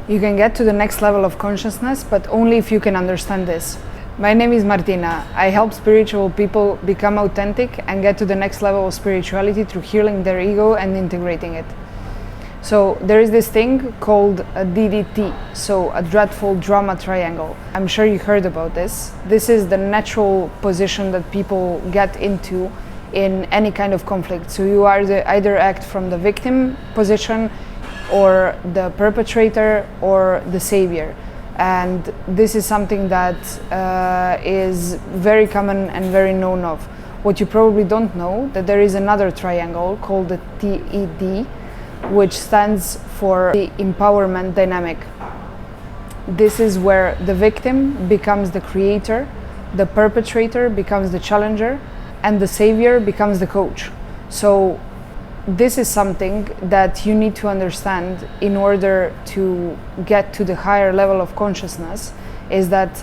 You can get to the next level of consciousness, but only if you can understand this. My name is Martina. I help spiritual people become authentic and get to the next level of spirituality through healing their ego and integrating it. So there is this thing called a DDT, so a dreadful drama triangle. I'm sure you heard about this. This is the natural position that people get into in any kind of conflict. So you either act from the victim position, or the perpetrator, or the savior. And this is something that is very common and very known of. What you probably don't know, that there is another triangle called the TED, which stands for the empowerment dynamic. This is where the victim becomes the creator, the perpetrator becomes the challenger, and the savior becomes the coach. So this is something that you need to understand in order to get to the higher level of consciousness, is that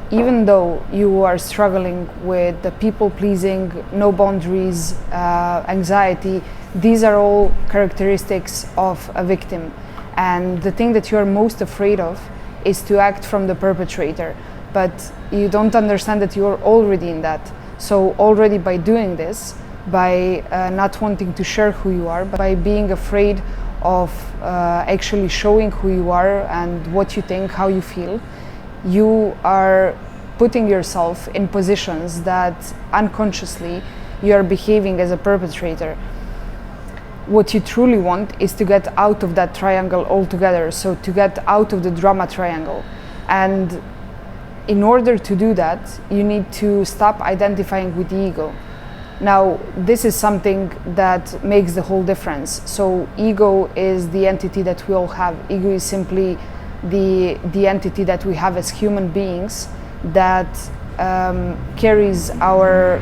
even though you are struggling with the people pleasing, no boundaries, anxiety, these are all characteristics of a victim. And the thing that you are most afraid of is to act from the perpetrator. But you don't understand that you are already in that. So already by doing this, by not wanting to share who you are, by being afraid of actually showing who you are and what you think, how you feel, you are putting yourself in positions that unconsciously you are behaving as a perpetrator. What you truly want is to get out of that triangle altogether, so to get out of the drama triangle. And in order to do that, you need to stop identifying with the ego. Now, this is something that makes the whole difference. So ego is the entity that we all have. Ego is simply the entity that we have as human beings that carries our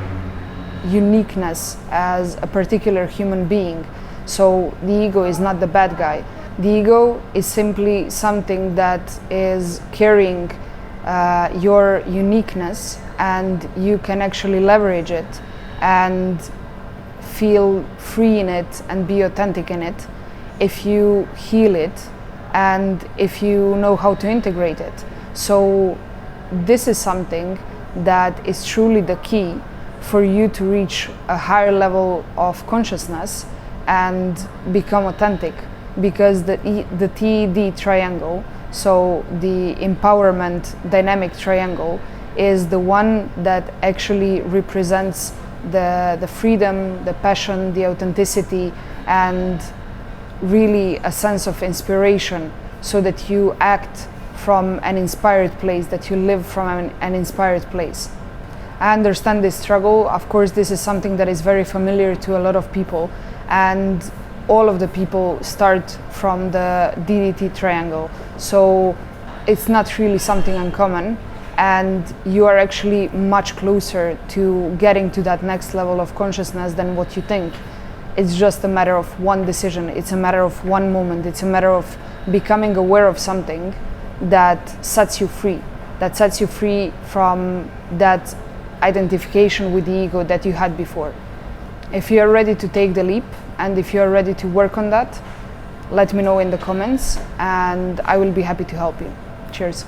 uniqueness as a particular human being. So the ego is not the bad guy. The ego is simply something that is carrying your uniqueness, and you can actually leverage it and feel free in it and be authentic in it if you heal it and if you know how to integrate it. So this is something that is truly the key for you to reach a higher level of consciousness and become authentic, because the TED triangle, so the empowerment dynamic triangle, is the one that actually represents the freedom, the passion, the authenticity, and really a sense of inspiration, so that you act from an inspired place, that you live from an inspired place. I understand this struggle. Of course, this is something that is very familiar to a lot of people, and all of the people start from the DDT triangle. So it's not really something uncommon, and you are actually much closer to getting to that next level of consciousness than what you think. It's just a matter of one decision. It's a matter of one moment. It's a matter of becoming aware of something that sets you free, from that identification with the ego that you had before. If you are ready to take the leap, and if you are ready to work on that, let me know in the comments, and I will be happy to help you. Cheers.